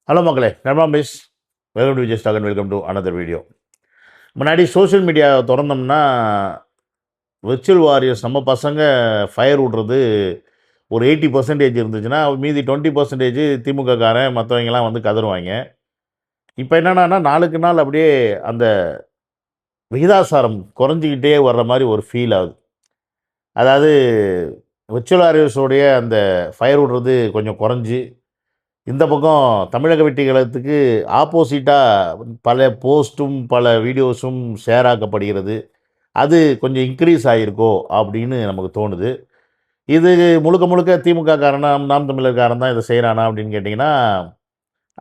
Hello மக்களே, நான் miss welcome to Vijay stock and welcome to another video. முன்னாடி social media திறந்தோம்னா விர்ச்சுவல் வாரியர்ஸ் நம்ம பசங்க ஃபயர் விட்றது ஒரு 80% இருந்துச்சுன்னா மீதி 20% திமுககாரன் மற்றவங்கலாம் வந்து கதறுவாங்க. இப்போ என்னென்னா நாளுக்கு நாள் அப்படியே அந்த விகிதாசாரம் குறைஞ்சிக்கிட்டே வர்ற மாதிரி ஒரு ஃபீல் ஆகுது. அதாவது விர்ச்சுவல் வாரியர்ஸோடைய அந்த ஃபயர் விட்றது கொஞ்சம் குறைஞ்சி இந்த பக்கம் தமிழக வெற்றிக்கழகத்துக்கு ஆப்போசிட்டாக பல போஸ்ட்டும் பல வீடியோஸும் ஷேர் ஆக்கப்படுகிறது. அது கொஞ்சம் இன்க்ரீஸ் ஆகிருக்கோ அப்படின்னு நமக்கு தோணுது. இது முழுக்க முழுக்க திமுக காரனா நாம் தமிழர்காரன் தான் இதை செய்கிறானா அப்படின்னு கேட்டிங்கன்னா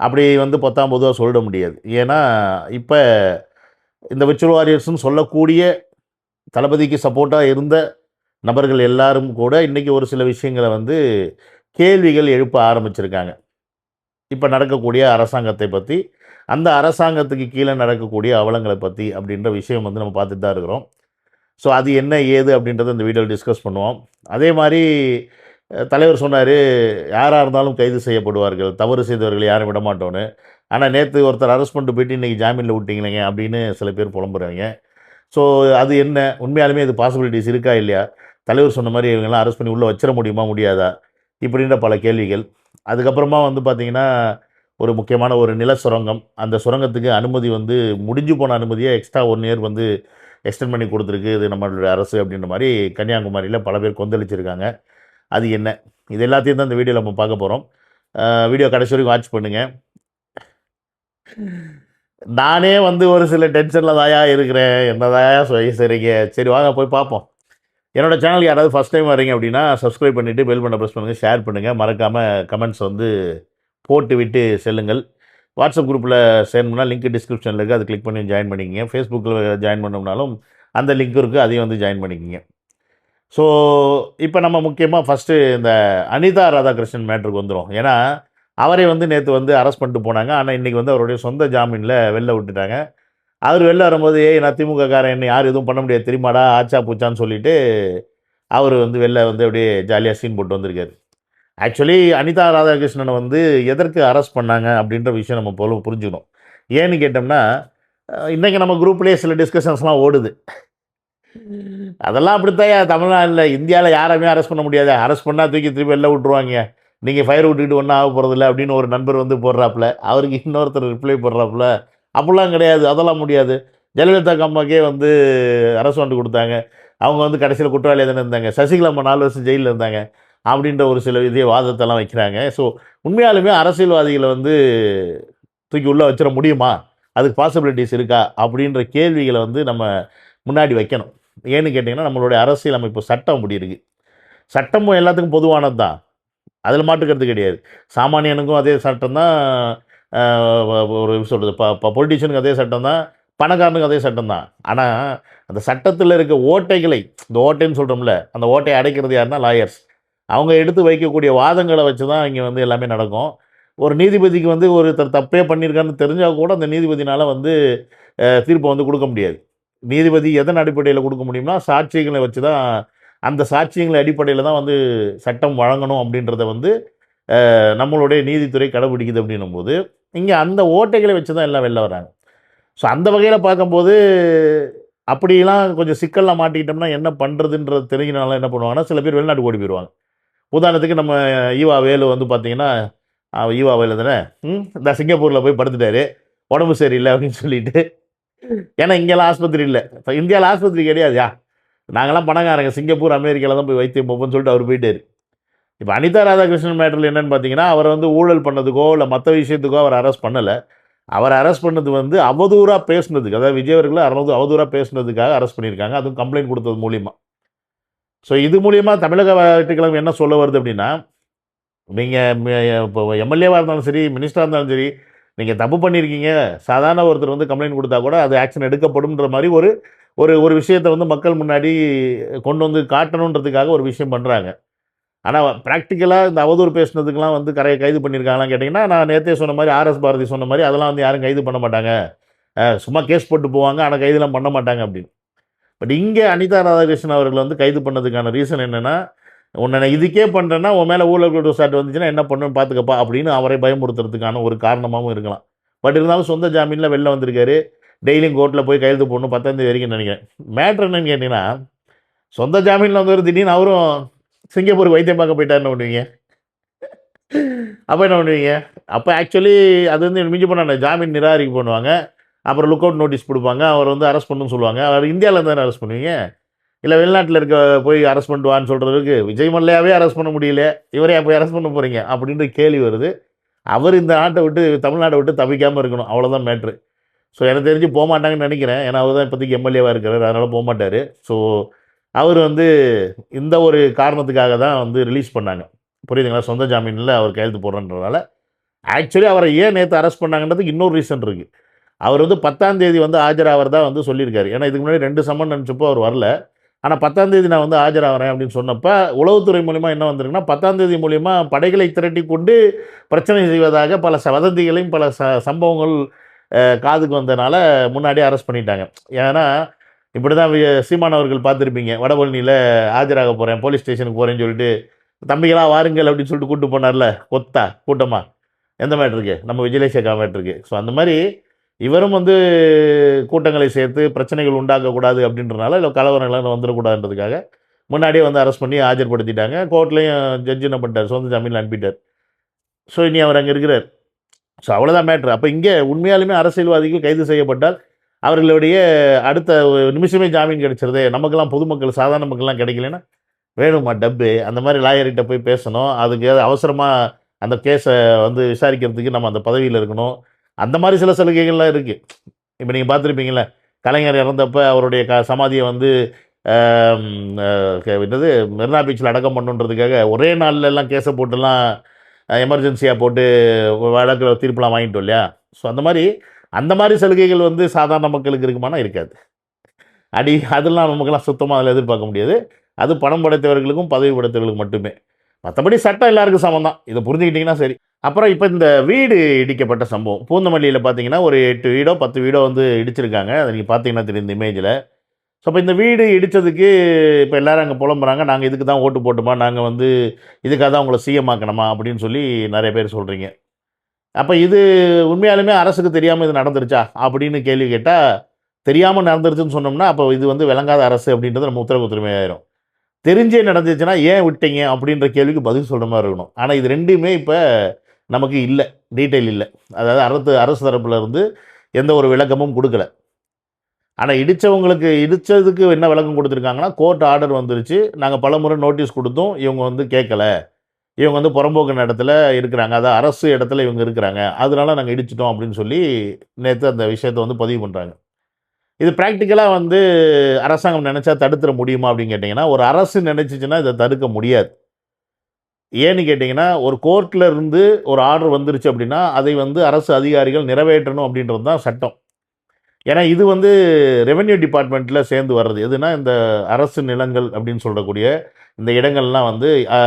அப்படி வந்து பொத்தாம் பொதுவாக சொல்லிட முடியாது. ஏன்னா இப்போ இந்த விர்ச்சுவல் வாரியர்ஸ்னு சொல்லக்கூடிய தளபதிக்கு சப்போர்ட்டாக இருந்த நபர்கள் எல்லாரும் கூட இன்றைக்கி ஒரு சில விஷயங்களை வந்து கேள்விகள் எழுப்ப ஆரம்பிச்சிருக்காங்க. இப்போ நடக்கக்கூடிய அரசாங்கத்தை பற்றி, அந்த அரசாங்கத்துக்கு கீழே நடக்கக்கூடிய அவலங்களை பற்றி அப்படின்ற விஷயம் வந்து நம்ம பார்த்துட்டு தான் இருக்கிறோம். ஸோ அது என்ன ஏது அப்படின்றத இந்த வீடியோவில் டிஸ்கஸ் பண்ணுவோம். அதே மாதிரி தலைவர் சொன்னார், யாராக இருந்தாலும் கைது செய்யப்படுவார்கள், தவறு செய்தவர்கள் யாரும் விட மாட்டோன்னு. ஆனால் நேற்று ஒருத்தர் அரெஸ்ட் பண்ணிட்டு போயிட்டு இன்றைக்கி ஜாமீனில் விட்டீங்களேங்க அப்படின்னு சில பேர் புலம்புறாங்க. ஸோ அது என்ன, உண்மையாலுமே அது பாசிபிலிட்டிஸ் இருக்கா இல்லையா? தலைவர் சொன்ன மாதிரி இவங்கெல்லாம் அரெஸ்ட் பண்ணி உள்ளே வச்சிட முடியுமா முடியாதா இப்படின்ற பல கேள்விகள். அதுக்கப்புறமா வந்து பார்த்திங்கன்னா ஒரு முக்கியமான ஒரு நில சுரங்கம், அந்த சுரங்கத்துக்கு அனுமதி வந்து முடிஞ்சு போன அனுமதியை எக்ஸ்ட்ரா 1 இயர் வந்து எக்ஸ்டெண்ட் பண்ணி கொடுத்துருக்கு இது நம்மளுடைய அரசு அப்படின்ற மாதிரி கன்னியாகுமரியில் பல பேர் கொந்தளிச்சிருக்காங்க. அது என்ன, இது எல்லாத்தையும் தான் இந்த வீடியோவில் நம்ம பார்க்க போகிறோம். வீடியோ கடைசி வரைக்கும் வாட்ச் பண்ணுங்கள். நானே வந்து ஒரு சில டென்ஷனில் தாயா இருக்கிறேன், என்ன தாயா சரிங்க. சரி வாங்க போய் பார்ப்போம். என்னோடய சேனல் யாராவது ஃபஸ்ட் டைம் வரீங்க அப்படின்னா சப்ஸ்கிரைப் பண்ணிவிட்டு பெல் பட்டனை ப்ரெஸ் பண்ணுங்கள், ஷேர் பண்ணுங்கள், மறக்காமல் கமெண்ட்ஸ் வந்து போட்டு விட்டு செல்லுங்கள். வாட்ஸ்அப் குரூப்பில் சேரணும்னா லிங்க் டிஸ்கிரிப்ஷனில் இருக்குது, அது கிளிக் பண்ணி ஜாயின் பண்ணிக்கிங்க. ஃபேஸ்புக்கில் ஜாயின் பண்ணோம்னாலும் அந்த லிங்க் இருக்குது, அதையும் வந்து ஜாயின் பண்ணிக்கிங்க. ஸோ இப்போ நம்ம முக்கியமாக ஃபஸ்ட்டு இந்த அனிதா ராதாகிருஷ்ணன் மேட்ருக்கு வந்துடும். ஏன்னா அவரே வந்து நேற்று வந்து அரெஸ்ட் பண்ணிட்டு போனாங்க. ஆனால் இன்றைக்கி வந்து அவருடைய சொந்த ஜாமீனில் வெளில விட்டுட்டாங்க. அவர் வெளில வரும்போது, நான் திமுககாரன், என்ன யாரும் எதுவும் பண்ண முடியாது தெரியுமாடா ஆச்சா பூச்சான்னு சொல்லிவிட்டு அவர் வந்து வெளில வந்து அப்படியே ஜாலியாக சீன் போட்டு வந்திருக்காரு. ஆக்சுவலி அனிதா ராதாகிருஷ்ணனை வந்து எதற்கு அரெஸ்ட் பண்ணாங்க அப்படின்ற விஷயம் நம்ம போல புரிஞ்சுக்கணும். ஏன்னு கேட்டோம்னா இன்றைக்கி நம்ம குரூப்லேயே சில டிஸ்கஷன்ஸ்லாம் ஓடுது. அதெல்லாம் அப்படித்தான் தமிழ்நாட்டில் இந்தியாவில் யாரையுமே அரெஸ்ட் பண்ண முடியாது, அரெஸ்ட் பண்ணால் தூக்கி திருப்பி வெளில விட்ருவாங்க, நீங்கள் ஃபயர் விட்டுக்கிட்டு ஒன்றும் ஆக போகிறதில்ல அப்படின்னு ஒரு நண்பர் வந்து போடுறாப்புல, அவருக்கு இன்னொருத்தர் ரிப்ளை போடுறாப்புல. அப்படிலாம் கிடையாது, அதெல்லாம் முடியாது. ஜெயலலிதா அம்மாக்கே வந்து அரசு கொடுத்தாங்க, அவங்க வந்து கடைசியில் குற்றவாளியாக தானே இருந்தாங்க. சசிகலா அம்மா 4 வருஷம் ஜெயிலில் இருந்தாங்க அப்படின்ற ஒரு சில இதே வாதத்தெல்லாம் வைக்கிறாங்க. ஸோ உண்மையாலுமே அரசியல்வாதிகளை வந்து தூக்கி உள்ளே வச்சிட முடியுமா, அதுக்கு பாசிபிலிட்டிஸ் இருக்கா அப்படின்ற கேள்விகளை வந்து நம்ம முன்னாடி வைக்கணும். ஏன்னு கேட்டிங்கன்னா நம்மளுடைய அரசியல் அமைப்பு சட்டம் அப்படி இருக்குது. சட்டமும் எல்லாத்துக்கும் பொதுவானது தான், அதில் மாட்டுக்கிறது கிடையாது. சாமானியனுக்கும் அதே சட்டம் தான், ஒரு சொல்கிறது பொலிட்டீஷியனுக்கு அதே சட்டம் தான், பணக்காரனுக்கு அதே சட்டம் தான். ஆனால் அந்த சட்டத்தில் இருக்க ஓட்டைகளை, இந்த ஓட்டைன்னு சொல்கிறோம்ல, அந்த ஓட்டையை அடைக்கிறது யாருன்னா லாயர்ஸ். அவங்க எடுத்து வைக்கக்கூடிய வாதங்களை வச்சு தான் இங்கே வந்து எல்லாமே நடக்கும். ஒரு நீதிபதிக்கு வந்து ஒருத்தர் தப்பே பண்ணியிருக்கான்னு தெரிஞ்சால் கூட அந்த நீதிபதினால் வந்து தீர்ப்பை வந்து கொடுக்க முடியாது. நீதிபதி எதன் அடிப்படையில் கொடுக்க முடியும்னா சாட்சியங்களை வச்சு தான், அந்த சாட்சியங்களை அடிப்படையில் தான் வந்து சட்டம் வழங்கணும் அப்படின்றத வந்து நம்மளுடைய நீதித்துறை கடைபிடிக்குது அப்படின்னும் போது இங்கே அந்த ஓட்டைகளை வச்சு தான் எல்லாம் வெளில வராங்க. ஸோ அந்த வகையில் பார்க்கும்போது அப்படிலாம் கொஞ்சம் சிக்கலில் மாட்டிக்கிட்டோம்னா என்ன பண்ணுறதுன்றது தெரிஞ்சினால என்ன பண்ணுவாங்கன்னா சில பேர் வெளிநாட்டுக்கு ஓடி போயிடுவாங்க. உதாரணத்துக்கு நம்ம ஈவா வேலு வந்து பார்த்தீங்கன்னா, ஈவா வேலு தானே, இந்த சிங்கப்பூரில் போய் படுத்துட்டாரு, உடம்பு சரியில்லை அப்படின்னு சொல்லிட்டு. ஏன்னா இங்கெல்லாம் ஆஸ்பத்திரி இல்லை, இப்போ இந்தியாவில் ஆஸ்பத்திரி கிடையாதுயா, நாங்கள்லாம் பணக்காரங்க, சிங்கப்பூர் அமெரிக்காவில் தான் போய் வைத்தியம் போப்போம்னு சொல்லிட்டு அவர் போயிட்டார். இப்போ அனிதா ராதாகிருஷ்ணன் மேட்டரில் என்னென்னு பார்த்தீங்கன்னா, அவரை வந்து ஊழல் பண்ணதுக்கோ இல்லை மற்ற விஷயத்துக்கோ அவர் அரெஸ்ட் பண்ணலை. அவர் அரெஸ்ட் பண்ணது வந்து அவதூறாக பேசுனதுக்கு, அதாவது விஜய் அவர்களை அவதூறாக பேசுனதுக்காக அரெஸ்ட் பண்ணியிருக்காங்க, அதுவும் கம்ப்ளைண்ட் கொடுத்தது மூலியமாக. ஸோ இது மூலியமாக தமிழக வெற்றிக்கழகம் என்ன சொல்ல வருது அப்படின்னா, நீங்கள் இப்போ எம்எல்ஏவாக இருந்தாலும் சரி, மினிஸ்டராக இருந்தாலும் சரி, நீங்கள் தப்பு பண்ணியிருக்கீங்க, சாதாரண ஒருத்தர் வந்து கம்ப்ளைண்ட் கொடுத்தா கூட அது ஆக்ஷன் எடுக்கப்படும்ன்ற மாதிரி ஒரு ஒரு ஒரு விஷயத்தை வந்து மக்கள் முன்னாடி கொண்டு வந்து காட்டணுன்றதுக்காக ஒரு விஷயம் பண்ணுறாங்க. ஆனால் ப்ராக்டிக்கலாக இந்த அவதூறு பேசுனதுக்கெலாம் வந்து கைது பண்ணியிருக்காங்களான்னு கேட்டிங்கன்னா, நான் நேற்றே சொன்ன மாதிரி ஆர்எஸ் பாரதி சொன்ன மாதிரி அதெல்லாம் வந்து யாரும் கைது பண்ண மாட்டாங்க, சும்மா கேஸ் போட்டு போவாங்க, ஆனால் கைதுலாம் பண்ண மாட்டாங்க அப்படின்னு. பட் இங்கே அனிதா ராதாகிருஷ்ணன் அவர்கள் வந்து கைது பண்ணதுக்கான ரீசன் என்னென்னா, உன்னை இதுக்கே பண்ணுறேன்னா உன் மேலே ஊழல் குற்றச்சாட்டு வந்துச்சுன்னா என்ன பண்ணுன்னு பார்த்துக்கப்பா அப்படின்னு அவரை பயமுறுத்துறதுக்கான ஒரு காரணமாகவும் இருக்கலாம். பட் இருந்தாலும் சொந்த ஜாமீனில் வெளில வந்திருக்காரு. டெய்லியும் கோர்ட்டில் போய் கையெழுத்து போடணும் 10ஆம் தேதி வரைக்கும் நினைக்கிறேன். மேட்ரு என்னன்னு கேட்டிங்கன்னா, சொந்த ஜாமீனில் வந்தவர் திடீர்னு அவரும் சிங்கப்பூர் வைத்தியம் பார்க்க போயிட்டாருன்னு பண்ணுவீங்க. அப்போ என்ன பண்ணுவீங்க? அப்போ ஆக்சுவலி அது வந்து மிஞ்சி போனா ஜாமீன் நிராகரிக்க பண்ணுவாங்க. அப்புறம் லுக் அவுட் நோட்டீஸ் குடுப்பாங்க. அவர் வந்து அரெஸ்ட் பண்ணணும்னு சொல்லுவாங்க. அவர் இந்தியால தானே அரெஸ்ட் பண்ணுவீங்க. இல்ல வெளிநாட்டில இருக்க போய் அரெஸ்ட் பண்ணிட்டு வான்னு சொல்றதுக்கு, விஜய் மல்லையாவே அரெஸ்ட் பண்ண முடியல. இவரையா போய் அரெஸ்ட் பண்ண போறீங்க? அப்படின்ற கேள்வி வருது. அவர் இந்த நாட்ட விட்டு தமிழ்நாட்ட விட்டு தப்பிக்காம இருக்கணும். அவ்வளோதான் மேட்ரு. ஸோ எனக்கு தெரிஞ்சு போமாட்டாங்கன்னு நெனைக்கிறேன். ஏன்னா, அவர் தான் இப்போதைக்கு எம்எல்ஏவா இருக்காரு. அதனால போமாட்டாரு. ஸோ அவர் வந்து இந்த ஒரு காரணத்துக்காக தான் வந்து ரிலீஸ் பண்ணாங்க. புரியுதுங்களா? சொந்த ஜாமீன்ல அவர் கையெழுத்து போடுறேன்றதால. ஆக்சுவலி அவர ஏன் நேத்து அரெஸ்ட் பண்ணாங்கன்றதுக்கு இன்னொரு ரீசன் இருக்கு. அவர் வந்து 10ஆம் தேதி வந்து ஆஜராவறதா வந்து சொல்லியிருக்காரு. ஏன்னா, இதுக்கு முன்னாடி 2 சம்மன் அனுப்பிச்சப்போ அவர் வரல. ஆனா 10ஆம் தேதி நான் வந்து ஆஜராகுறேன் அப்படின்னு சொன்னப்ப, உளவுத்துறை மூலியமா என்ன வந்திருக்குன்னா, 10ஆம் தேதி மூலியமா படைகளை திரட்டிக் கொண்டு பிரச்சனை செய்வதாக பல வதந்திகளையும், பல சம்பவங்கள் காதுக்கு வந்தனால முன்னாடியே அரெஸ்ட் பண்ணிட்டாங்க. ஏன்னா, இப்படிதான் சீமான் அவர்கள் பார்த்திருப்பீங்க. வடபழனியில ஆஜராக போறேன், போலீஸ் ஸ்டேஷனுக்கு போறேன்னு சொல்லிட்டு, "தம்பிகளா வாருங்கள்" அப்படின்னு சொல்லிட்டு கூட்டு போனார்ல, கொத்தா கூட்டமா. எந்த மேட்டருக்கு? நம்ம விஜயலேசக்கா மேட்டருக்கு. ஸோ அந்த மாரி இவரும் வந்து கூட்டங்களை சேர்த்து பிரச்சனைகள் உண்டாக்கக்கூடாது அப்படின்றனால, இல்ல கலவரங்கள்லாம் வந்துடக்கூடாதுன்றதுக்காக, முன்னாடியே வந்து அரெஸ்ட் பண்ணி ஆஜர்படுத்திட்டாங்க. கோர்ட்லயும் ஜட்ஜ் என்ன பண்ணிட்டார், சொந்த ஜாமீன்ல அனுப்பிட்டார். ஸோ இனி அவர் அங்க இருக்கிறார். ஸோ அவ்வளோதான் மேட்ரு. அப்ப இங்க உண்மையாலுமே அரசியல்வாதிகள் கைது செய்யப்பட்டால், அவர்களுடைய அடுத்த ஒரு நிமிஷமே ஜாமீன் கிடைச்சிருதே. நமக்கெல்லாம் பொதுமக்கள், சாதாரண மக்கள்லாம் கிடைக்கலன்னா, வேணுமா டப்பு? அந்த மாரி லாயர்கிட்ட போய் பேசணும். அதுக்கு அவசரமா அந்த கேஸ வந்து விசாரிக்கிறதுக்கு நம்ம அந்த பதவியில இருக்கணும். அந்த மாரி சில சலுகைகள்லாம் இருக்கு. இப்ப நீங்க பார்த்துருப்பீங்கள்ல, கலைஞர் இறந்தப்ப அவருடைய சமாதிய வந்து அம் அ என்னது மெரினா பீச்ல அடக்கம் பண்ணணுன்றதுக்காக ஒரே நாள்ல எல்லாம் கேஸ போட்டுலாம் எமர்ஜென்சியா போட்டு வழக்குல தீர்ப்புலாம் வாங்கிட்டோம் இல்லையா? ஸோ அந்த மாரி சலுகைகள் வந்து சாதாரண மக்களுக்கு இருக்குமானா இருக்காது. அதெல்லாம் நமக்கெல்லாம் சுத்தமா அதில எதிர்பார்க்க முடியாது. அது பணம் படைத்தவர்களுக்கும், பதவி படைத்தவர்களுக்கும் மட்டுமே. மத்தபடி சட்டம் எல்லாருக்கும் சமம் தான். இத புரிஞ்சுக்கிட்டீங்கன்னா சரி. அப்புறம் இப்ப இந்த வீடு இடிக்கப்பட்ட சம்பவம். பூந்தமல்லியில பார்த்தீங்கன்னா, ஒரு 8 வீடோ, 10 வீடோ வந்து இடிச்சிருக்காங்க. அத நீங்க பார்த்தீங்கன்னா தெரியும் இந்த இமேஜ்ல. ஸோ, அப்ப இந்த வீடு இடிச்சதுக்கு இப்ப எல்லாரும் அங்க புலம்புறாங்க. நாங்க இதுக்கு தான் ஓட்டு போட்டோமா, நாங்க வந்து இதுக்காக தான் உங்கள சிஎம் ஆக்கணுமா அப்படின்னு சொல்லி நெறைய பேர் சொல்றீங்க. அப்ப இது உண்மையாலுமே அரசுக்கு தெரியாம இது நடந்துருச்சா? அப்படின்னு கேள்வி கேட்டா, தெரியாம நடந்துருச்சுன்னு சொன்னோம்னா, அப்ப இது வந்து விளங்காத அரசு அப்படின்றது நம்ம உத்தரவுக்கு உரிமையாயிரும். தெரிஞ்சே நடந்துச்சுன்னா, ஏன் விட்டீங்க? அப்படின்ற கேள்விக்கு பதில் சொல்ற மாரி இருக்கணும். ஆனா இது 2மே இப்ப நமக்கு இல்ல. டீட்டெயில் இல்ல. அதாவது அரசு தரப்புல இருந்து எந்த ஒரு விளக்கமும் குடுக்கல. ஆனா இடிச்சவங்களுக்கு இடிச்சதுக்கு என்ன விளக்கம் குடுத்துருக்காங்கன்னா, கோர்ட் ஆர்டர் வந்துருச்சு. நாங்க பலமுறை நோட்டீஸ் குடுத்தும், இவங்க வந்து கேட்கல. இவங்க வந்து புறம்போக்கு இடத்துல இருக்கிறாங்க. அதான் அரசு இடத்துல இவங்க இருக்கிறாங்க. அதனால நாங்க இடிச்சுட்டோம் அப்படின்னு சொல்லி, நேத்து அந்த விஷயத்த வந்து பதிவு பண்றாங்க. இது பிராக்டிகலா வந்து அரசாங்கம் நெனச்சா தடுத்துற முடியுமா அப்படின்னு கேட்டீங்கன்னா, ஒரு அரசு நெனச்சுச்சுன்னா இத தடுக்க முடியாது. ஏன்னு கேட்டீங்கன்னா, ஒரு கோர்ட்ல இருந்து ஒரு ஆர்டர் வந்துருச்சு அப்படின்னா, அதை வந்து அரசு அதிகாரிகள் நிறைவேற்றணும் அப்படின்றது தான் சட்டம். ஏன்னா இது வந்து ரெவென்யூ டிபார்ட்மெண்ட்ல சேர்ந்து வர்றது. எதுனா இந்த அரசு நிலங்கள் அப்படின்னு சொல்லக்கூடிய இந்த இடங்கள்லாம் வந்து அ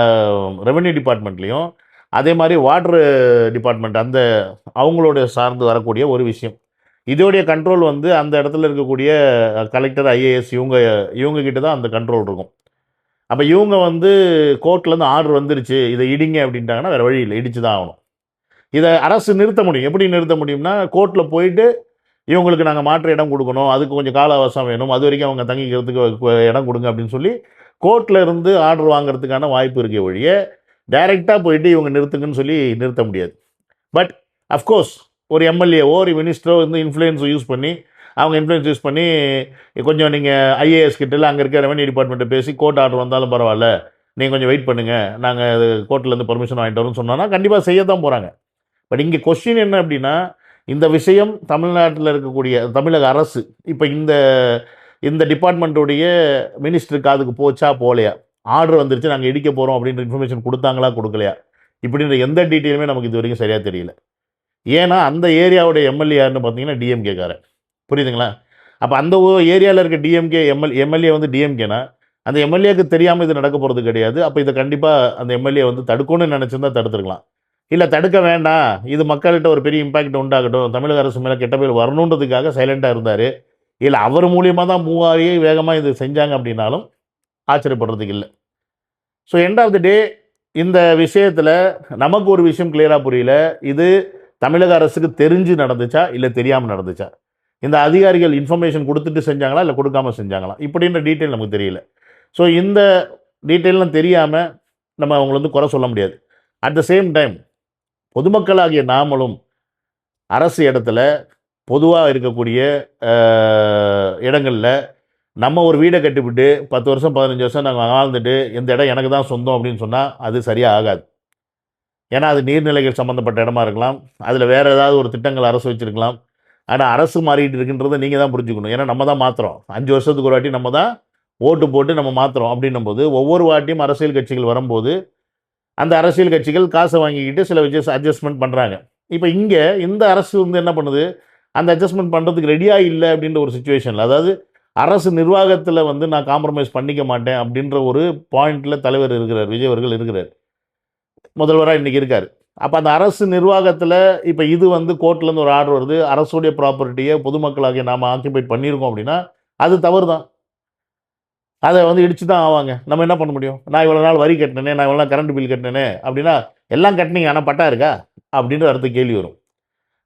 ரெவென்யூ டிபார்ட்மெண்ட்லயும், அதே மாரி வாட்டர் டிபார்ட்மெண்ட் அந்த அவங்களோட சார்ந்து வரக்கூடிய ஒரு விஷயம். இதோடைய கண்ட்ரோல் வந்து அந்த இடத்துல இருக்கக்கூடிய கலெக்டர், ஐஏஎஸ் இவங்க கிட்ட தான் அந்த கண்ட்ரோல் இருக்கும். அப்ப இவங்க வந்து கோர்ட்லேருந்து ஆர்டர் வந்துருச்சு. இத இடிங்க அப்படின்ட்டாங்கன்னா, வேற வழி இல்ல. இடிச்சு தான் ஆகணும். இத அரசு நிறுத்த முடியும். எப்படி நிறுத்த முடியும்னா, கோர்ட்ல போயிட்டு இவங்களுக்கு நாங்க மாற்று இடம் குடுக்கணும். அதுக்கு கொஞ்சம் கால அவகாசம் வேணும். அதுவரைக்கும் அவங்க தங்கிக்கிறதுக்கு இடம் குடுங்க அப்படின்னு சொல்லி, கோர்ட்ல இருந்து ஆர்டர் வாங்குறதுக்கான வாய்ப்பு இருக்கே ஒழிய, டைரக்ட்டா போயிட்டு இவங்க நிறுத்துங்கன்னு சொல்லி நிறுத்த முடியாது. பட் அஃப்கோர்ஸ் ஒரு எம்எல்ஏவோ, ஒரு மினிஸ்டரோ வந்து இன்ஃப்ளூயன்ஸ் யூஸ் பண்ணி, அவங்க இன்ஃப்ளூயன்ஸ் யூஸ் பண்ணி, கொஞ்சம் நீங்க ஐஏஎஸ் கிட்ட இல்ல அங்க இருக்க ரெவென்யூ டிபார்ட்மெண்ட்ட பேசி கோர்ட் ஆர்டர் வந்தாலும் பரவால்ல. நீங்க கொஞ்சம் வெயிட் பண்ணுங்க. நாங்க கோர்ட்லேருந்து பெர்மிஷன் வாங்கிட்டு வரோம்னு சொன்னோம்னா, கண்டிப்பா செய்ய தான் போறாங்க. பட் இங்க கொஸ்டின் என்ன அப்படின்னா, இந்த விஷயம் தமிழ்நாட்டில இருக்கக்கூடிய தமிழக அரசு, இப்ப இந்த இந்த டிபார்ட்மெண்ட்டுடைய மினிஸ்டர் காதுக்கு போச்சா, போலையா? ஆர்டர் வந்துருச்சு, நாங்க இடிக்க போறோம் அப்படின்ற இன்ஃபர்மேஷன் குடுத்தாங்களா, குடுக்கலையா? இப்படின்ற எந்த டீட்டெயிலுமே நமக்கு இதுவரைக்கும் சரியா தெரியல. ஏன்னா, அந்த ஏரியாவுடைய எம்எல்ஏ யாருன்னு பார்த்தீங்கன்னா, டிஎம்கே காரன். புரியுதுங்களா? அப்ப அந்த ஏரியால இருக்க டிஎம்கே எம்எல்ஏ வந்து டிஎம்கேனா, அந்த எம்எல்ஏக்கு தெரியாம இது நடக்க போறது கிடையாது. அப்ப இத கண்டிப்பா அந்த எம்எல்ஏ வந்து தடுக்கணும்னு நெனச்சிருந்தா தடுத்துருக்கலாம். இல்ல தடுக்க வேண்டாம். இது மக்கள்கிட்ட ஒரு பெரிய இம்பாக்ட் உண்டாகட்டும். தமிழக அரசு மேல கெட்ட பேர் வரணுன்றதுக்காக சைலன்ட்டா இருந்தாரு. இல்ல அவர் மூலியமா தான் மூவ் ஆகி வேகமா இது செஞ்சாங்க அப்படின்னாலும் ஆச்சரியப்படுறதுக்கு இல்ல. ஸோ எண்ட் ஆஃப் த டே இந்த விஷயத்தில் நமக்கு ஒரு விஷயம் கிளியராக புரியல. இது தமிழக அரசுக்கு தெரிஞ்சு நடந்துச்சா, இல்லை தெரியாமல் நடந்துச்சா? இந்த அதிகாரிகள் இன்ஃபர்மேஷன் கொடுத்துட்டு செஞ்சாங்களா, இல்லை கொடுக்காம செஞ்சாங்களா? இப்படின்ற டீட்டெயில் நமக்கு தெரியல. ஸோ இந்த டீட்டெயிலாம் தெரியாமல் நம்ம அவங்கள வந்து குறை சொல்ல முடியாது. அட் த சேம் டைம் பொதுமக்களாகிய நாமளும் அரசு இடத்துல பொதுவாக இருக்கக்கூடிய இடங்களில் நம்ம ஒரு வீடை கட்டிவிட்டு 10 வருஷம் 15 வருஷம் நாங்கள் வாழ்ந்துட்டு இந்த இடம் எனக்கு தான் சொந்தம் அப்படின்னு சொன்னால் அது சரியாக ஆகாது. ஏன்னா அது நீர்நிலைகள் சம்மந்தப்பட்ட இடமா இருக்கலாம், அதில் வேறு ஏதாவது ஒரு திட்டங்கள் அரசு வச்சுருக்கலாம். ஆனால் அரசு மாறிட்டு இருக்குன்றதை நீங்கள் தான் புரிஞ்சுக்கணும். ஏன்னா நம்ம தான் மாற்றுறோம். 5 வருஷத்துக்கு ஒரு வாட்டி நம்ம தான் ஓட்டு போட்டு நம்ம மாற்றுறோம். அப்படின்னும்போது ஒவ்வொரு வாட்டியும் அரசியல் கட்சிகள் வரும்போது அந்த அரசியல் கட்சிகள் காசை வாங்கிக்கிட்டு சில அட்ஜஸ்ட்மெண்ட் பண்ணுறாங்க. இப்போ இங்கே இந்த அரசு வந்து என்ன பண்ணுது, அந்த அட்ஜஸ்ட்மெண்ட் பண்ணுறதுக்கு ரெடியாக இல்லை அப்படின்ற ஒரு சுச்சுவேஷனில், அதாவது அரசு நிர்வாகத்தில் வந்து நான் காம்ப்ரமைஸ் பண்ணிக்க மாட்டேன் அப்படின்ற ஒரு பாயிண்டில் தலைவர் இருக்கிறார், விஜய் அவர்கள் இருக்கிறார், முதல்வராக இன்றைக்கி இருக்கார். அப்போ அந்த அரசு நிர்வாகத்தில் இப்போ இது வந்து கோர்ட்லேருந்து ஒரு ஆர்டர் வருது, அரசுடைய ப்ராப்பர்ட்டியை பொதுமக்களாகிய நாம் ஆக்கியபைட் பண்ணியிருக்கோம் அப்படின்னா அது தவறு தான். அதை வந்து இடிச்சு தான் ஆவாங்க. நம்ம என்ன பண்ண முடியும்? நான் இவ்வளோ நாள் வரி கட்டினேனே, நான் இவ்வளோ நாள் கரண்ட் பில் கட்டினேனே அப்படின்னா, எல்லாம் கட்டினீங்க ஆனால் பட்டா இருக்கா? அப்படின்ற அடுத்த கேள்வி வரும்.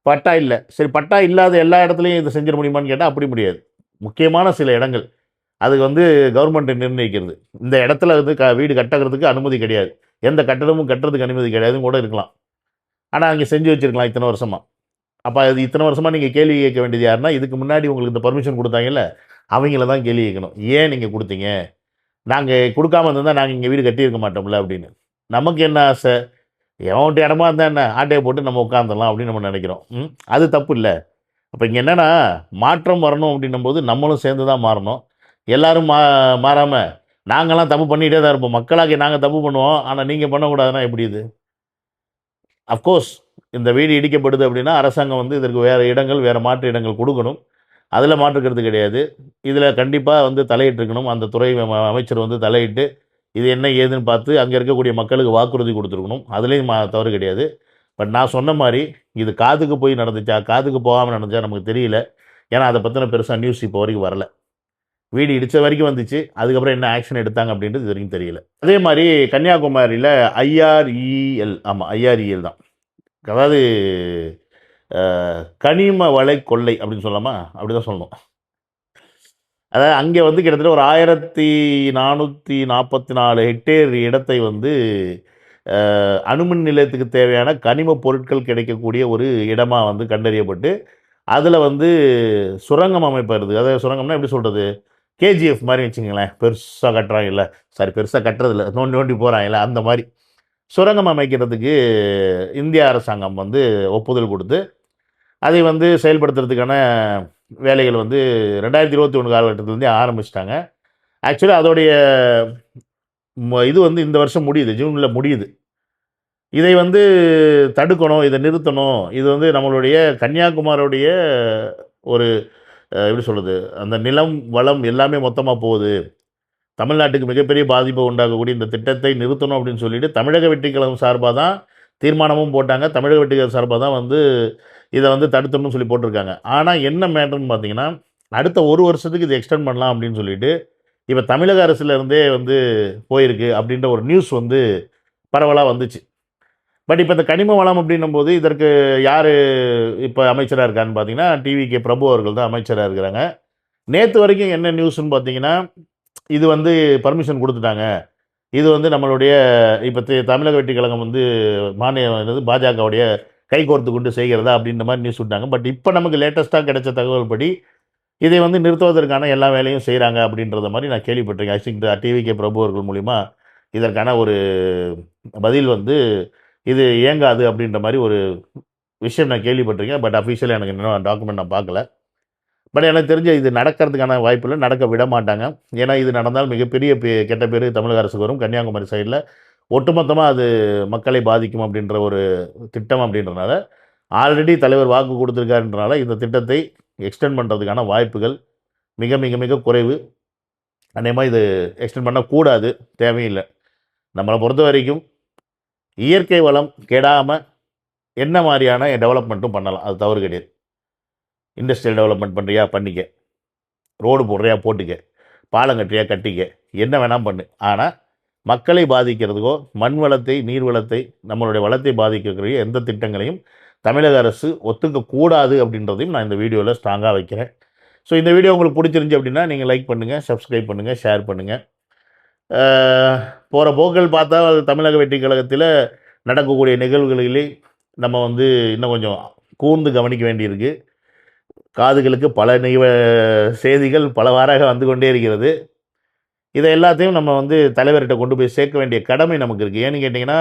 பட்டா இல்லை. சரி, பட்டா இல்லாத எல்லா இடத்துலையும் இதை செஞ்சிட முடியுமான்னு கேட்டால் அப்படி முடியாது. முக்கியமான சில இடங்கள் அதுக்கு வந்து கவர்மெண்ட் நிர்ணயிக்கிறது. இந்த இடத்துல வந்து வீடு கட்டுறதுக்கு அனுமதி கிடையாது, எந்த கட்டடமும் கட்டுறதுக்கு அனுமதி கிடையாதுன்னு கூட இருக்கலாம். ஆனால் அங்கே செஞ்சு வச்சுருக்கலாம் இத்தனை வருஷமாக. அப்போ அது இத்தனை வருஷமாக நீங்கள் கேள்வி கேட்க வேண்டியது யாருன்னா, இதுக்கு முன்னாடி உங்களுக்கு இந்த பர்மிஷன் கொடுத்தாங்கல்ல, அவங்கள தான் கேள்வி கேட்கணும். ஏன் நீங்கள் கொடுத்தீங்க? நாங்கள் கொடுக்காம இருந்திருந்தால் நாங்கள் இங்கே வீடு கட்டியிருக்க மாட்டோம்ல அப்படின்னு. நமக்கு என்ன ஆசை? எவன்கிட்ட இடமா இருந்தால் என்ன, ஆட்டையை போட்டு நம்ம உட்காந்துடலாம் அப்படின்னு நம்ம நினைக்கிறோம். அது தப்பு இல்லை. அப்போ இங்கே என்னென்னா, மாற்றம் வரணும் அப்படின்னும்போது நம்மளும் சேர்ந்து தான் மாறணும். எல்லோரும் மாறாமல் நாங்கள்லாம் தப்பு பண்ணிகிட்டே தான் இருப்போம். மக்களாகி நாங்கள் தப்பு பண்ணுவோம், ஆனால் நீங்கள் பண்ணக்கூடாதுன்னா எப்படி இது? அஃப்கோர்ஸ் இந்த வீடு இடிக்கப்படுது அப்படின்னா அரசாங்கம் வந்து இதற்கு வேறு இடங்கள், வேறு மாற்று இடங்கள் கொடுக்கணும். அதில் மாற்றுக்கிறது கிடையாது. இதில் கண்டிப்பாக வந்து தலையிட்டிருக்கணும். அந்த துறை அமைச்சர் வந்து தலையிட்டு இது என்ன ஏதுன்னு பார்த்து அங்கே இருக்கக்கூடிய மக்களுக்கு வாக்குறுதி கொடுத்துருக்கணும். அதுலேயும் தவறு கிடையாது. பட் நான் சொன்ன மாதிரி இது காதுக்கு போய் நடந்துச்சா, காதுக்கு போகாமல் நடந்துச்சா நமக்கு தெரியல. ஏன்னா அதை பற்றின பெருசாக நியூஸ் இப்போ வரைக்கும் வரல. வீடு இடித்த வரைக்கும் வந்துச்சு, அதுக்கப்புறம் என்ன ஆக்ஷன் எடுத்தாங்க அப்படின்றது இது வரைக்கும் தெரியல. அதே மாதிரி கன்னியாகுமரியில் ஐஆர்இஎல், ஆமாம் ஐஆர்இஎல் தான், அதாவது கனிம வளை கொள்ளை அப்படின்னு சொல்லலாமா, அப்படி தான் சொல்லணும். அதாவது அங்கே வந்து கிட்டத்தட்ட ஒரு 1444 ஹெக்டேர் இடத்தை வந்து அணுமின் நிலையத்துக்கு தேவையான கனிம பொருட்கள் கிடைக்கக்கூடிய ஒரு இடமாக வந்து கண்டறியப்பட்டு அதில் வந்து சுரங்கம் அமைப்பது. அதாவது சுரங்கம்னா எப்படி சொல்கிறது, கேஜிஎஃப் மாதிரி வச்சுங்களேன், பெருசாக கட்டுறாங்கல்ல, சாரி பெருசாக கட்டுறதில்ல, நோண்டி நோண்டி போகிறாங்கல்ல, அந்த மாதிரி சுரங்கம் அமைக்கிறதுக்கு இந்திய அரசாங்கம் வந்து ஒப்புதல் கொடுத்து அதை வந்து செயல்படுத்துறதுக்கான வேலைகள் வந்து 2021 காலகட்டத்திலேருந்தே ஆரம்பிச்சிட்டாங்க. ஆக்சுவலி அதோடைய இது வந்து இந்த வருஷம் முடியுது, ஜூனில் முடியுது. இதை வந்து தடுக்கணும், இதை நிறுத்தணும். இது வந்து நம்மளுடைய கன்னியாகுமரியுடைய ஒரு எப்படி சொல்கிறது, அந்த நிலம் வளம் எல்லாமே மொத்தமாக போகுது, தமிழ்நாட்டுக்கு மிகப்பெரிய பாதிப்பை உண்டாக்கக்கூடிய இந்த திட்டத்தை நிறுத்தணும் அப்படின்னு சொல்லிட்டு தமிழக வெற்றிக் கழகம் சார்பாக தான் தீர்மானமும் போட்டாங்க. தமிழக வெற்றிக் கழகம் சார்பாக தான் வந்து இதை வந்து தடுத்தணும்னு சொல்லி போட்டிருக்காங்க. ஆனால் என்ன மேட்டர்னு பார்த்தீங்கன்னா, அடுத்த ஒரு வருஷத்துக்கு இதை எக்ஸ்டெண்ட் பண்ணலாம் அப்படின்னு சொல்லிட்டு இப்போ தமிழக அரசுலேருந்தே வந்து போயிருக்கு அப்படின்ற ஒரு நியூஸ் வந்து பரவலாக வந்துச்சு. பட் இப்போ இந்த கனிம வளம் அப்படின்னும்போது இதற்கு யார் இப்போ அமைச்சராக இருக்கான்னு பார்த்தீங்கன்னா, டிவிகே பிரபு அவர்கள் தான் அமைச்சராக இருக்கிறாங்க. நேற்று வரைக்கும் என்ன நியூஸ்ன்னு பார்த்தீங்கன்னா, இது வந்து பர்மிஷன் கொடுத்துட்டாங்க, இது வந்து நம்மளுடைய இப்போ தமிழக வெற்றி கழகம் வந்து மாநில பாஜகவுடைய கைகோர்த்து கொண்டு செய்கிறதா அப்படின்ற மாதிரி நியூஸ் விட்டாங்க. பட் இப்போ நமக்கு லேட்டஸ்ட்டாக கிடைச்ச தகவல் படி இதை வந்து நிறுத்துவதற்கான எல்லா வேலையும் செய்கிறாங்க அப்படின்றத மாதிரி நான் கேள்விப்பட்டிருக்கேன். ஐ திங்க் டிவிகே பிரபு அவர்கள் மூலிமா இதற்கான ஒரு பதில் வந்து இது இயங்காது அப்படின்ற மாதிரி ஒரு விஷயம் நான் கேள்விப்பட்டிருக்கேன். பட் அஃபிஷியலாக எனக்கு இன்னும் டாக்குமெண்ட் நான் பார்க்கல. பட் எனக்கு தெரிஞ்ச இது நடக்கிறதுக்கான வாய்ப்பு இல்லை, நடக்க விட மாட்டாங்க. ஏன்னா இது நடந்தால் மிகப்பெரிய கெட்ட பேர் தமிழக அரசுக்கு வரும். கன்னியாகுமரி சைடில் ஒட்டுமொத்தமாக அது மக்களை பாதிக்கும் அப்படின்ற ஒரு திட்டம் அப்படின்றனால, ஆல்ரெடி தலைவர் வாக்கு கொடுத்துருக்காருன்றனால இந்த திட்டத்தை எக்ஸ்டெண்ட் பண்ணுறதுக்கான வாய்ப்புகள் மிக மிக மிக குறைவு. அநேகமாக இது எக்ஸ்டெண்ட் பண்ணக்கூடாது, தேவையில்லை. நம்மளை பொறுத்த வரைக்கும் இயற்கை வளம் கெடாமல் என்ன மாதிரியான டெவலப்மெண்ட்டும் பண்ணலாம், அது தவறு கிடையாது. இண்டஸ்ட்ரியல் டெவலப்மெண்ட் பண்ணுறியா பண்ணிக்க, ரோடு போடுறியா போட்டுக்க, பாலம் கட்டுறியா கட்டிக்க, என்ன வேணால் பண்ணு. ஆனால் மக்களை பாதிக்கிறதுக்கோ மண் வளத்தை நீர் வளத்தை நம்மளுடைய வளத்தை பாதிக்கக்கூடிய எந்த திட்டங்களையும் தமிழக அரசு ஒத்துக்கக்கூடாது அப்படின்றதையும் நான் இந்த வீடியோவில் ஸ்ட்ராங்காக வைக்கிறேன். ஸோ இந்த வீடியோ உங்களுக்கு பிடிச்சிருந்துச்சி அப்படின்னா நீங்கள் லைக் பண்ணுங்கள், சப்ஸ்கிரைப் பண்ணுங்கள், ஷேர் பண்ணுங்கள். போகிற போக்கள் பார்த்தா தமிழக வெற்றி கழகத்தில் நடக்கக்கூடிய நிகழ்வுகளிலே நம்ம வந்து இன்னும் கொஞ்சம் கூர்ந்து கவனிக்க வேண்டியிருக்கு. காதுகளுக்கு பல செய்திகள் பல வாராக வந்து கொண்டே இருக்கிறது. இதை எல்லாத்தையும் நம்ம வந்து தலைவர்கிட்ட கொண்டு போய் சேர்க்க வேண்டிய கடமை நமக்கு இருக்குது. ஏன்னு கேட்டிங்கன்னா,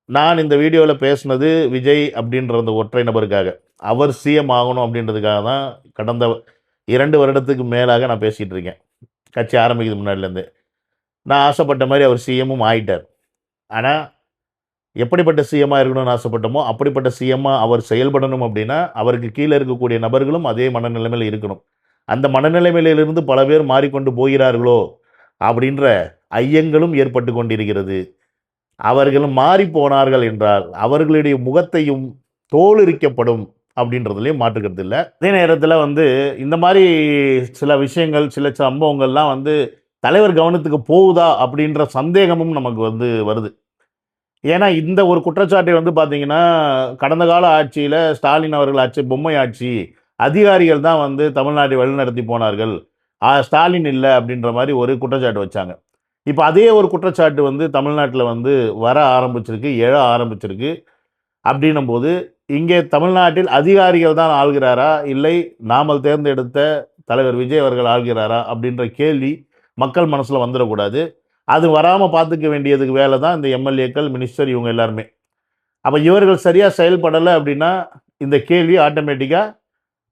நான் இந்த வீடியோவில் பேசுனது விஜய் அப்படின்ற அந்த ஒற்றை நபருக்காக. அவர் சிஎம் ஆகணும் அப்படின்றதுக்காக தான் கடந்த 2 வருடத்துக்கு மேலாக நான் பேசிகிட்டு இருக்கேன். கட்சி ஆரம்பிக்கிறது முன்னாடிலேருந்து. நான் ஆசைப்பட்ட மாதிரி அவர் சிஎம்மும் ஆயிட்டார். ஆனால் எப்படிப்பட்ட சிஎம்மாக இருக்கணும்னு ஆசைப்பட்டோமோ அப்படிப்பட்ட சிஎம்மாக அவர் செயல்படணும் அப்படின்னா அவருக்கு கீழே இருக்கக்கூடிய நபர்களும் அதே மனநிலைமையில் இருக்கணும். அந்த மனநிலைமையிலிருந்து பல பேர் மாறிக்கொண்டு போகிறார்களோ அப்படின்ற ஐயங்களும் ஏற்பட்டு கொண்டிருக்கிறது. அவர்களும் மாறி போனார்கள் என்றால் அவர்களுடைய முகத்தையும் தோலுரிக்கப்படும் அப்படின்றதுலையும் மாற்றுக்கிறது இல்லை. அதே நேரத்தில் வந்து இந்த மாதிரி சில விஷயங்கள் சில சம்பவங்கள்லாம் வந்து தலைவர் கவனத்துக்கு போகுதா அப்படின்ற சந்தேகமும் நமக்கு வந்து வருது. ஏன்னா இந்த ஒரு குற்றச்சாட்டை வந்து பார்த்தீங்கன்னா கடந்த கால ஆட்சியில் ஸ்டாலின் அவர்கள் ஆட்சி பொம்மை ஆட்சி, அதிகாரிகள் தான் வந்து தமிழ்நாட்டை வழிநடத்தி போனார்கள், ஸ்டாலின் இல்லை அப்படின்ற மாதிரி ஒரு குற்றச்சாட்டு வச்சாங்க. இப்போ அதே ஒரு குற்றச்சாட்டு வந்து தமிழ்நாட்டில் வந்து வர ஆரம்பிச்சிருக்கு, எழ ஆரம்பிச்சிருக்கு. அப்படின்னும் போது இங்கே தமிழ்நாட்டில் அதிகாரிகள் தான் ஆள்கிறாரா இல்லை நாமல் தேர்ந்தெடுத்த தலைவர் விஜய் அவர்கள் ஆள்கிறாரா அப்படின்ற கேள்வி மக்கள் மனசில் வந்துடக்கூடாது. அது வராமல் பார்த்துக்க வேண்டியதுக்கு வேலை தான் இந்த எம்எல்ஏக்கள், மினிஸ்டர் இவங்க எல்லாருமே. அப்போ இவர்கள் சரியாக செயல்படலை அப்படின்னா இந்த கேள்வி ஆட்டோமேட்டிக்காக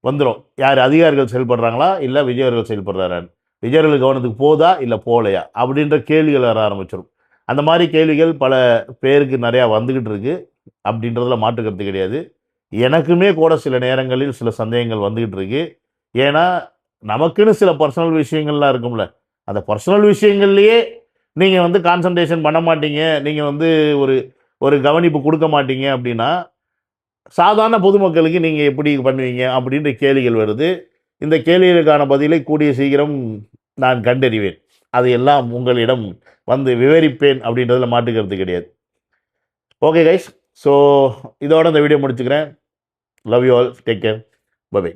வந்துடும். யார் அதிகாரிகள் செயல்படுறாங்களா இல்லை விஜய் அவர்கள் செயல்படுறாரான்னு, விஜய் அவர்கள் கவனத்துக்கு போதா இல்லை போகலையா அப்படின்ற கேள்விகள் வர ஆரம்பிச்சிடும். அந்த மாதிரி கேள்விகள் பல பேருக்கு நிறையா வந்துக்கிட்டு இருக்கு. அப்படின்றதுல மாற்றுக்கிறது கிடையாது. எனக்குமே கூட சில நேரங்களில் சில சந்தேகங்கள் வந்துக்கிட்டு இருக்கு. ஏன்னா நமக்குன்னு சில பர்சனல் விஷயங்கள்லாம் இருக்கும்ல, அந்த பர்சனல் விஷயங்கள்லேயே நீங்கள் வந்து கான்சன்ட்ரேஷன் பண்ண மாட்டீங்க, நீங்கள் வந்து ஒரு ஒரு கவனிப்பு கொடுக்க மாட்டீங்க அப்படின்னா சாதாரண பொதுமக்களுக்கு நீங்கள் எப்படி பண்ணுவீங்க அப்படின்ற கேள்விகள் வருது. இந்த கேள்விகளுக்கான பதிலை கூடிய சீக்கிரம் நான் கண்டறிவேன். அதையெல்லாம் உங்களிடம் வந்து விவரிப்பேன் அப்படின்றதுல மாற்றுக்கிறது கிடையாது. ஓகே கைஸ், ஸோ இதோட இந்த வீடியோ முடிச்சுக்கிறேன். Love you all, take care, bye by.